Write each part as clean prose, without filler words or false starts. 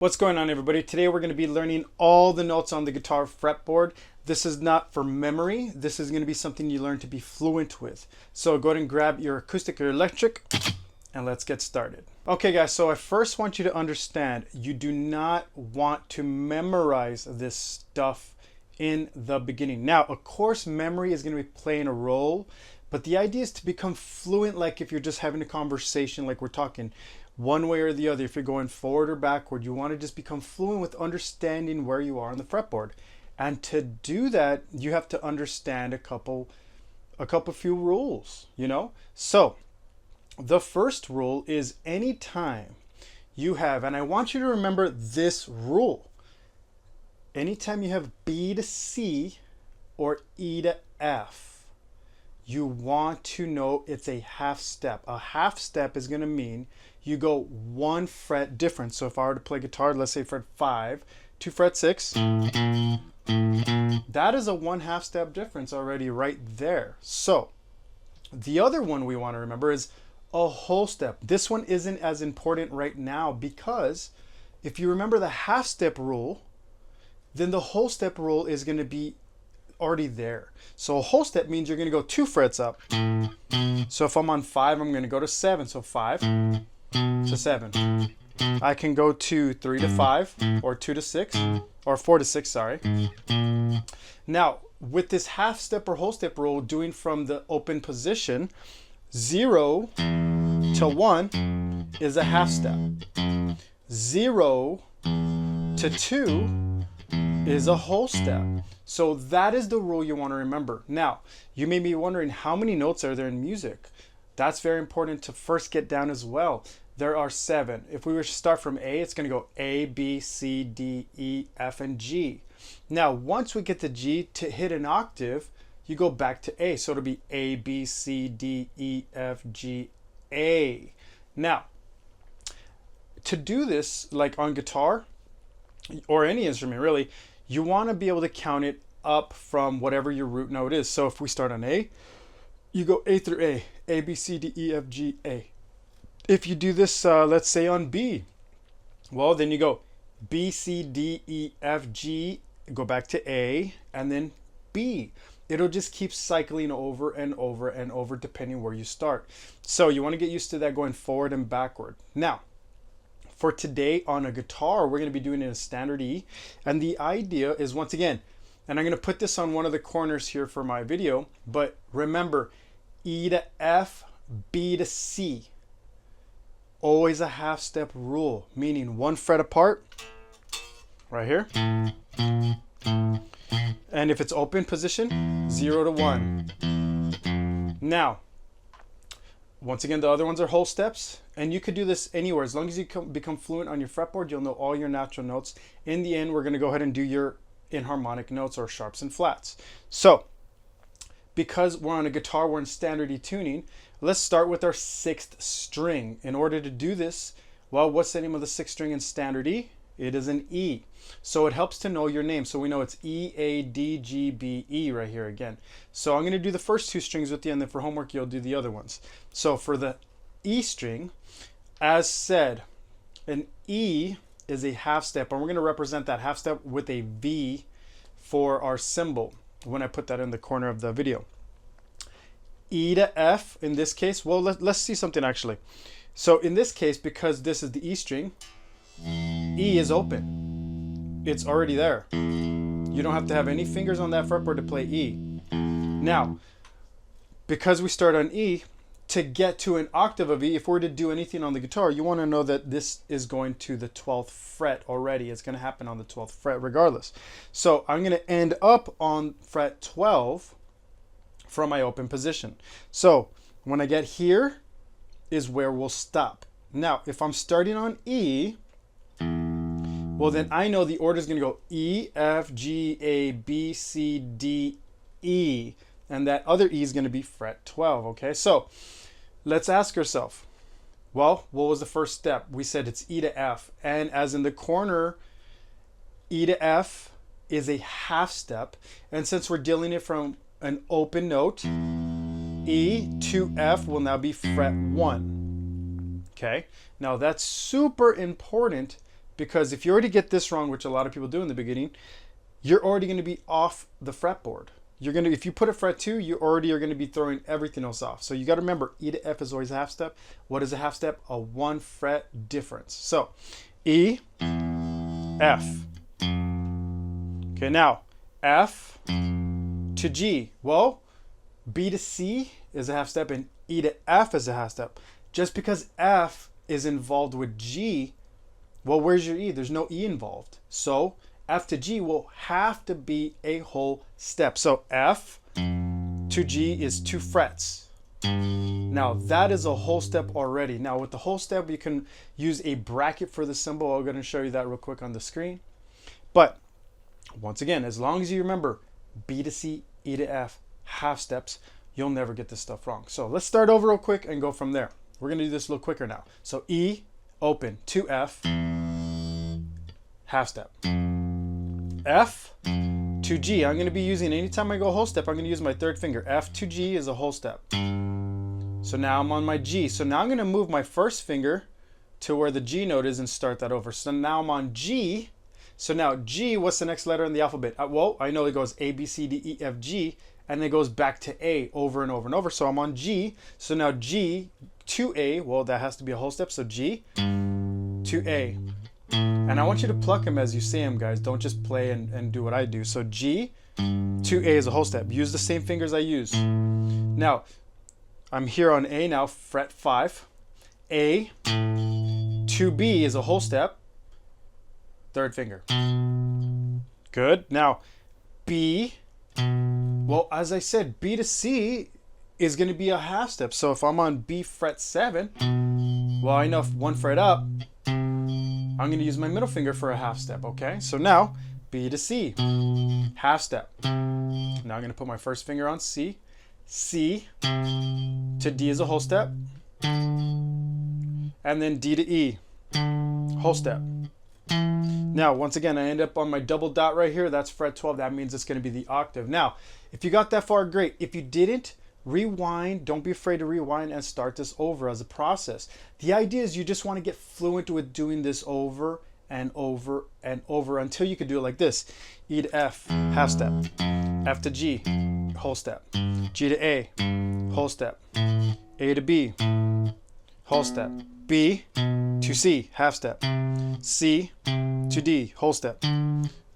What's going on, everybody? Today we're going to be learning all the notes on the guitar fretboard. This is not for memory. This is going to be something you learn to be fluent with. So go ahead and grab your acoustic or electric and let's get started. Okay guys, so I first want you to understand you do not want to memorize this stuff in the beginning. Now, of course, memory is going to be playing a role, but the idea is to become fluent, like if you're just having a conversation, like we're talking one way or the other. If you're going forward or backward, you want to just become fluent with understanding where you are on the fretboard. And to do that, you have to understand a couple few rules, you know? So the first rule is anytime you have, and I want you to remember this rule, anytime you have B to C or E to F, you want to know it's a half step. A half step is going to mean you go one fret different. So if I were to play guitar, let's say fret 5 to fret 6, that is a 1/2 step difference already right there. So the other one we want to remember is a whole step. This one isn't as important right now because if you remember the half step rule, then the whole step rule is going to be already there. So a whole step means you're going to go 2 frets up. So if I'm on 5, I'm going to go to 7. So 5 to 7. I can go to 3 to 5 or 2 to 6 or 4 to 6, sorry. Now, with this half step or whole step rule, doing from the open position, 0 to 1 is a half step. 0 to 2 is a whole step. So that is the rule you want to remember. Now, you may be wondering how many notes are there in music? That's very important to first get down as well. There are 7. If we were to start from A, it's going to go A, B, C, D, E, F, and G. Now, once we get to G, to hit an octave, you go back to A. So it'll be A, B, C, D, E, F, G, A. Now, to do this, like on guitar, or any instrument really, you want to be able to count it up from whatever your root note is. So if we start on A, you go A through A, A, B, C, D, E, F, G, A. If you do this, let's say on B, well, then you go B, C, D, E, F, G, go back to A, and then B. It'll just keep cycling over and over and over depending where you start. So you want to get used to that going forward and backward. Now, for today on a guitar, we're going to be doing it in a standard E. And the idea is, once again, and I'm going to put this on one of the corners here for my video, but remember, E to F, B to C. Always a half step rule, meaning 1 fret apart, right here. And if it's open position, 0 to 1. Now, once again, the other ones are whole steps, and you could do this anywhere. As long as you become fluent on your fretboard, you'll know all your natural notes. In the end, we're going to go ahead and do your inharmonic notes or sharps and flats. So, because we're on a guitar, we're in standard E tuning, let's start with our 6th string. In order to do this, well, what's the name of the 6th string in standard E? It is an E. So it helps to know your name. So we know it's E, A, D, G, B, E right here again. So I'm going to do the first 2 strings with you, and then for homework, you'll do the other ones. So for the E string, as said, an E is a half step, and we're going to represent that half step with a V for our symbol when I put that in the corner of the video. E to F, in this case, well, let's see something actually. So in this case, because this is the E string, E is open. It's already there. You don't have to have any fingers on that fretboard to play E. Now, because we start on E, to get to an octave of E, if we're to do anything on the guitar, you want to know that this is going to the 12th fret already. It's going to happen on the 12th fret regardless. So I'm going to end up on fret 12 from my open position. So when I get here is where we'll stop. Now, if I'm starting on E, well, then I know the order is going to go E, F, G, A, B, C, D, E. And that other E is going to be fret 12, okay? So let's ask ourselves, well, what was the first step? We said it's E to F. And as in the corner, E to F is a half step. And since we're dealing it from an open note, E to F will now be fret 1. Okay, now that's super important because if you already get this wrong, which a lot of people do in the beginning, you're already going to be off the fretboard. You're going to, if you put a fret 2, you already are going to be throwing everything else off. So you got to remember, E to F is always a half step. What is a half step? A 1 fret difference. So E, F. Okay, now F to G. Well, B to C is a half step and E to F is a half step. Just because F is involved with G, well, where's your E? There's no E involved. So F to G will have to be a whole step. So F to G is 2 frets. Now that is a whole step already. Now with the whole step, you can use a bracket for the symbol. I'm going to show you that real quick on the screen. But once again, as long as you remember B to C, E to F, half steps, you'll never get this stuff wrong. So let's start over real quick and go from there. We're going to do this a little quicker now. So E, open, to F, half step. F to G, I'm going to be using, anytime I go whole step, I'm going to use my 3rd finger. F to G is a whole step. So now I'm on my G. So now I'm going to move my 1st finger to where the G note is and start that over. So now I'm on G. So now G, what's the next letter in the alphabet? Well, I know it goes A, B, C, D, E, F, G, and then it goes back to A over and over and over. So I'm on G. So now G to A, well, that has to be a whole step. So G to A. And I want you to pluck them as you say them, guys. Don't just play and do what I do. So G to A is a whole step. Use the same fingers I use. Now, I'm here on A now, fret 5. A to B is a whole step. 3rd finger. Good. Now, B, well, as I said, B to C is going to be a half step. So if I'm on B fret 7, well, I know if 1 fret up, I'm going to use my middle finger for a half step, okay? So now, B to C, half step. Now I'm going to put my 1st finger on C. C to D is a whole step. And then D to E, whole step. Now, once again, I end up on my double dot right here. That's fret 12. That means it's going to be the octave. Now, if you got that far, great. If you didn't, rewind. Don't be afraid to rewind and start this over as a process. The idea is you just want to get fluent with doing this over and over and over until you can do it like this. E to F, half step. F to G, whole step. G to A, whole step. A to B, whole step. B to C, half step. C to D, whole step.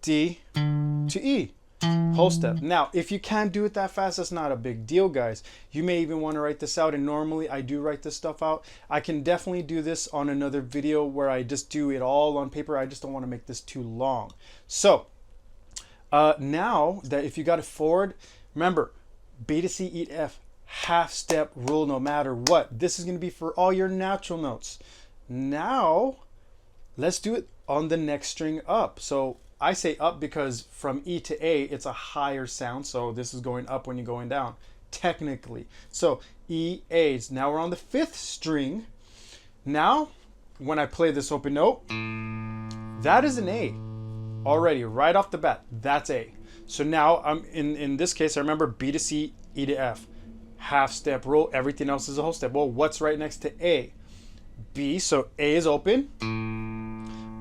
D to E, whole step. Now, if you can't do it that fast, that's not a big deal, guys. You may even want to write this out, and normally I do write this stuff out. I can definitely do this on another video where I just do it all on paper. I just don't want to make this too long. So now that if you got it forward, remember, B to C, E to F, half step rule no matter what. This is going to be for all your natural notes. Now, let's do it on the next string up. So I say up because from E to A, it's a higher sound. So this is going up when you're going down, technically. So E, A. Now we're on the 5th string. Now, when I play this open note, that is an A already, right off the bat. That's A. So now I'm in this case, I remember B to C, E to F. Half step rule, everything else is a whole step. Well, what's right next to A? B, so A is open.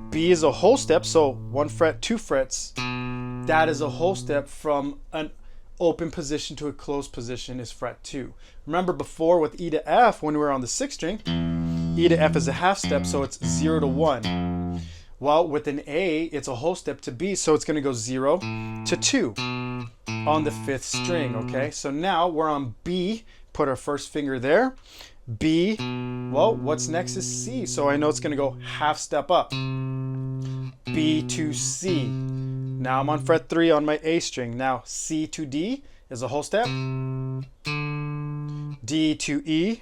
B is a whole step, so 1 fret, 2 frets. That is a whole step from an open position to a closed position is fret 2. Remember before with E to F, when we were on the 6th string, E to F is a half step, so it's 0 to 1. Well, with an A, it's a whole step to B, so it's going to go 0 to 2 on the 5th string, okay? So now we're on B, put our 1st finger there. B, well, what's next is C, so I know it's going to go half step up. B to C. Now I'm on fret 3 on my A string. Now C to D is a whole step. D to E,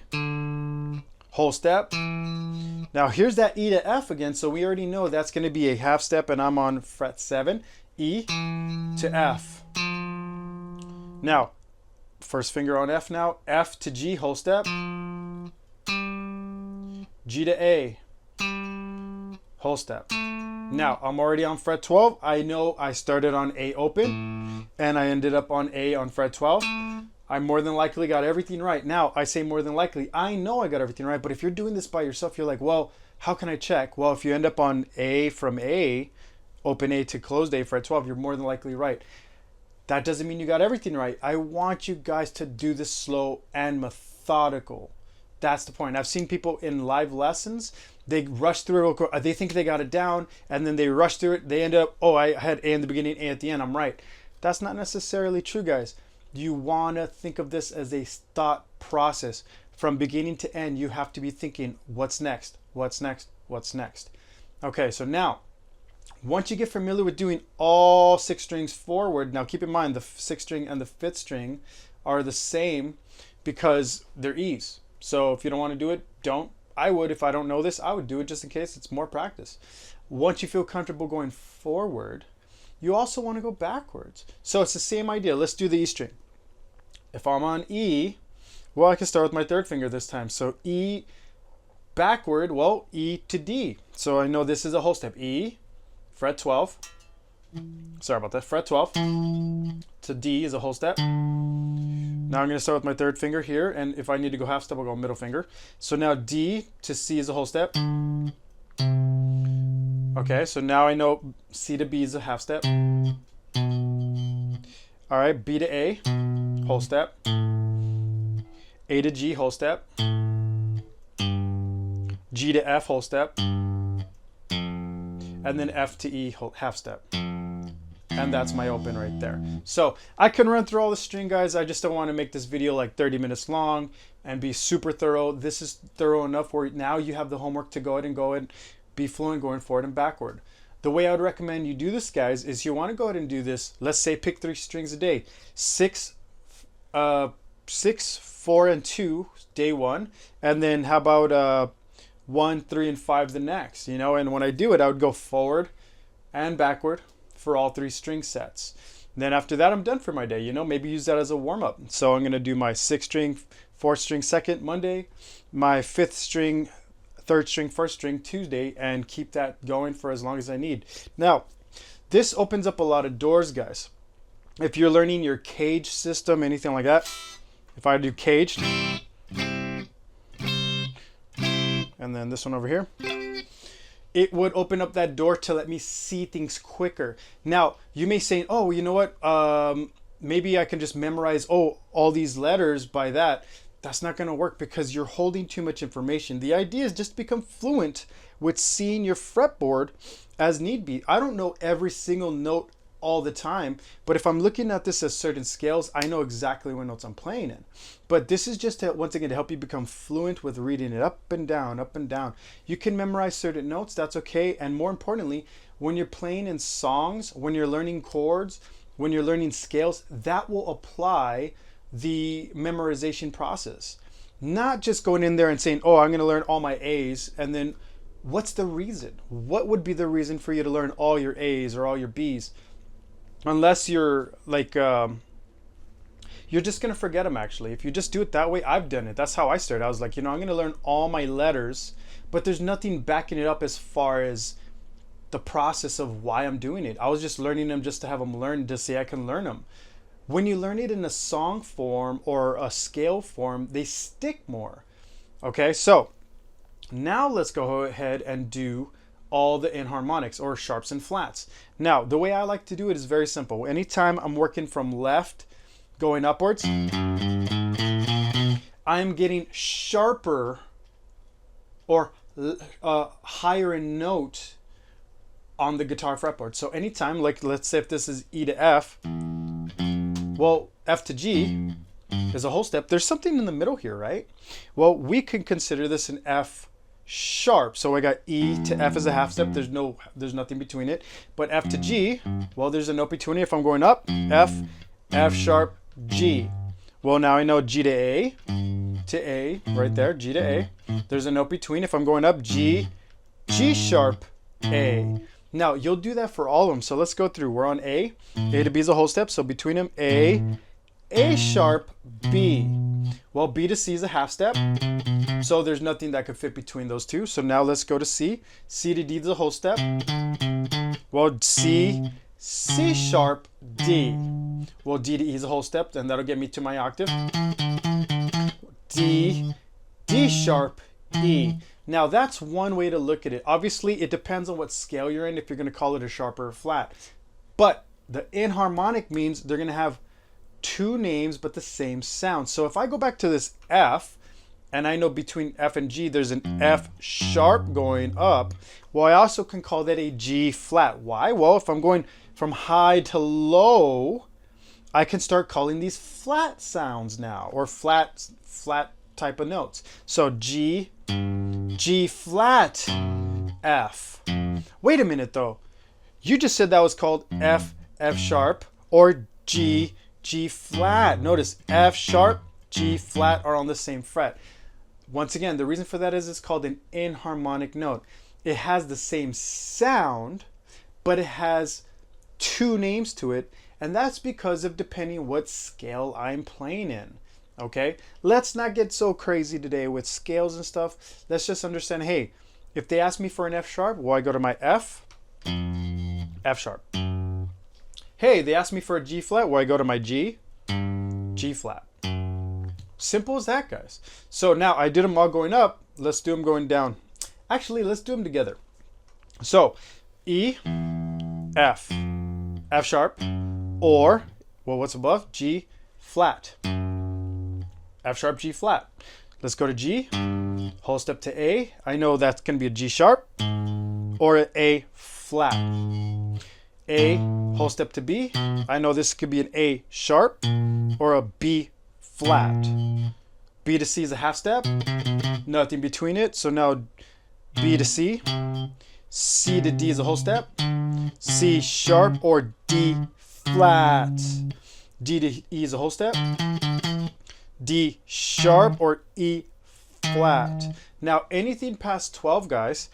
whole step. Now here's that E to F again, so we already know that's going to be a half step, and I'm on fret 7. E to F. Now, 1st finger on F now. F to G, whole step. G to A, whole step. Now, I'm already on fret 12. I know I started on A open, and I ended up on A on fret 12. I more than likely got everything right. Now, I say more than likely. I know I got everything right, but if you're doing this by yourself, you're like, well, How can I check? Well, if you end up on A from A, open A to closed A, fret 12, you're more than likely right. That doesn't mean you got everything right. I want you guys to do this slow and methodical. That's the point. I've seen people in live lessons, they rush through it, they think they got it down, and then they rush through it. They end up, oh, I had A in the beginning, A at the end, I'm right. That's not necessarily true, guys. You want to think of this as a thought process. From beginning to end, you have to be thinking, what's next? What's next? What's next? Okay, so now, once you get familiar with doing all 6 strings forward, now keep in mind the 6th string and the 5th string are the same because they're E's. So if you don't want to do it, don't. I would, if I don't know this, I would do it just in case. It's more practice. Once you feel comfortable going forward, you also want to go backwards. So it's the same idea. Let's do the E string. If I'm on E, well, I can start with my 3rd finger this time. So E backward, well, E to D. So I know this is a whole step. E, fret 12. Sorry about that. Fret 12 to D is a whole step. Now I'm going to start with my 3rd finger here. And if I need to go half step, I'll go middle finger. So now D to C is a whole step. Okay, so now I know C to B is a half step. All right, B to A, whole step. A to G, whole step. G to F, whole step. And then F to E, half step. And that's my open right there. So I can run through all the string, guys. I just don't want to make this video like 30 minutes long and be super thorough. This is thorough enough where now you have the homework to go ahead and be fluent going forward and backward. The way I would recommend you do this, guys, is you want to go ahead and do this. Let's say pick 3 strings a day. 6, 4, and 2, day 1. And then how about 1, 3, and 5 the next, you know? And when I do it, I would go forward and backward for all 3 string sets. And then after that, I'm done for my day, you know? Maybe use that as a warm-up. So I'm going to do my 6th string, 4th string, 2nd Monday, my 5th string, 3rd string, 1st string Tuesday, and keep that going for as long as I need. Now, this opens up a lot of doors, guys. If you're learning your cage system, anything like that, if I do caged, and then this one over here, it would open up that door to let me see things quicker. Now, you may say, oh, you know what? Maybe I can just memorize, all these letters by that. That's not going to work because you're holding too much information. The idea is just to become fluent with seeing your fretboard as need be. I don't know every single note all the time, but if I'm looking at this as certain scales, I know exactly what notes I'm playing in. But this is just to, once again, to help you become fluent with reading it up and down, up and down. You can memorize certain notes, that's okay. And more importantly, when you're playing in songs, when you're learning chords, when you're learning scales, that will apply the memorization process. Not just going in there and saying, I'm going to learn all my A's, and then what's the reason? What would be the reason for you to learn all your A's or all your B's? Unless you're like, you're just going to forget them actually. If you just do it that way, I've done it. That's how I started. I was like, I'm going to learn all my letters, but there's nothing backing it up as far as the process of why I'm doing it. I was just learning them just to have them learn, to say I can learn them. When you learn it in a song form or a scale form, they stick more. Okay, so now let's go ahead and do all the inharmonics or sharps and flats. Now, the way I like to do it is very simple. Anytime I'm working from left going upwards, I'm getting sharper or higher in note on the guitar fretboard. So anytime, like let's say if this is E to F, well, F to G is a whole step. There's something in the middle here, right? Well, we can consider this an F sharp. So I got E to F as a half step. There's nothing between it. But F to G, well, there's a note between it. If I'm going up, F, F sharp, G. Well, now I know G to A, right there, G to A. There's a note between. If I'm going up, G, G sharp, A. Now, you'll do that for all of them. So let's go through. We're on A. A to B is a whole step. So between them, A, A sharp, B. Well, B to C is a half step. So there's nothing that could fit between those two. So now let's go to C. C to D is a whole step. Well, C, C sharp, D. Well, D to E is a whole step. And that'll get me to my octave. D, D sharp, E. Now that's one way to look at it. Obviously, it depends on what scale you're in if you're going to call it a sharp or a flat. But the inharmonic means they're going to have two names but the same sound. So if I go back to this F, and I know between F and G there's an F sharp going up, well, I also can call that a G flat. Why? Well, if I'm going from high to low, I can start calling these flat sounds now, or flat type of notes. So G, G flat, F. Wait a minute though. You just said that was called F, F sharp, or G, G flat. Notice F sharp, G flat are on the same fret. Once again, the reason for that is it's called an inharmonic note. It has the same sound, but it has two names to it, and that's because of depending what scale I'm playing in. Okay, let's not get so crazy today with scales and stuff. Let's just understand, hey, if they ask me for an F sharp, well, I go to my F, F sharp. Hey, they ask me for a G flat, well, I go to my G, G flat. Simple as that, guys. So now I did them all going up. Let's do them going down. Actually, let's do them together. So E, F, F sharp, or, well, what's above? G flat. F sharp, G flat. Let's go to G, whole step to A. I know that's going to be a G sharp or an A flat. A, whole step to B. I know this could be an A sharp or a B flat. B to C is a half step, nothing between it. So now B to C, C to D is a whole step, C sharp or D flat. D to E is a whole step, D sharp or E flat. Now anything past 12, guys,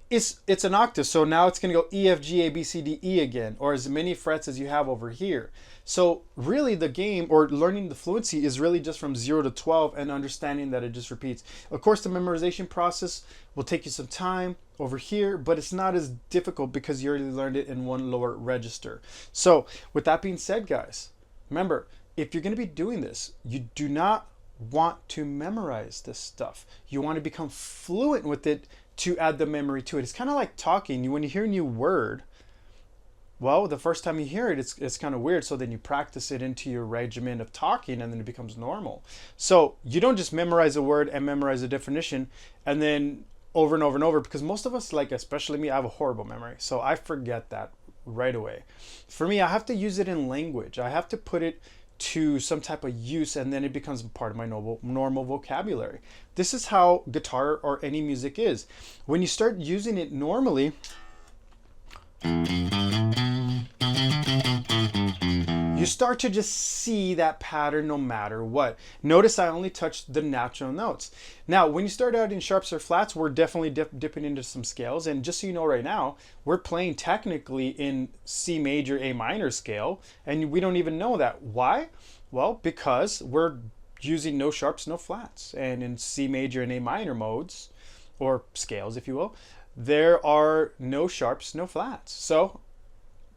it's an octave. So now it's going to go E, F, G, A, B, C, D, E again, or as many frets as you have over here. So really the game, or learning the fluency, is really just from 0 to 12 and understanding that it just repeats. Of course, the memorization process will take you some time over here, but it's not as difficult because you already learned it in one lower register. So with that being said, guys, remember, if you're going to be doing this, you do not want to memorize this stuff. You want to become fluent with it to add the memory to it. It's kind of like talking. When you hear a new word, well, the first time you hear it, it's kind of weird. So then you practice it into your regimen of talking, and then it becomes normal. So you don't just memorize a word and memorize a definition and then over and over and over, because most of us, like especially me, I have a horrible memory. So I forget that right away. For me, I have to use it in language. I have to put it to some type of use, and then it becomes part of my normal vocabulary. This is how guitar or any music is. When you start using it normally, you start to just see that pattern no matter what. Notice I only touched the natural notes. Now, when you start out in sharps or flats, we're definitely dipping into some scales. And just so you know right now, we're playing technically in C major, A minor scale, and we don't even know that. Why? Well, because we're using no sharps, no flats. And in C major and A minor modes, or scales, if you will, there are no sharps, no flats. So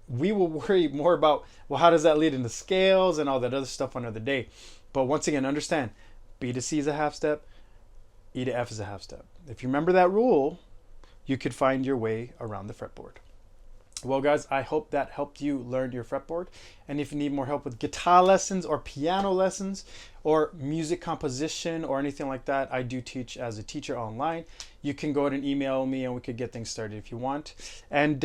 we will worry more about, well, how does that lead into scales and all that other stuff another day. But once again, understand, B to C is a half step, E to F is a half step. If you remember that rule, you could find your way around the fretboard. Well, guys, I hope that helped you learn your fretboard. And if you need more help with guitar lessons or piano lessons or music composition or anything like that, I do teach as a teacher online. You can go ahead and email me and we could get things started if you want. And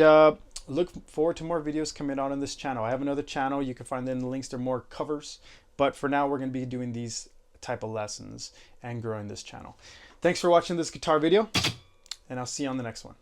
look forward to more videos coming out on this channel. I have another channel. You can find them in the links. They're more covers. But for now, we're going to be doing these type of lessons and growing this channel. Thanks for watching this guitar video, and I'll see you on the next one.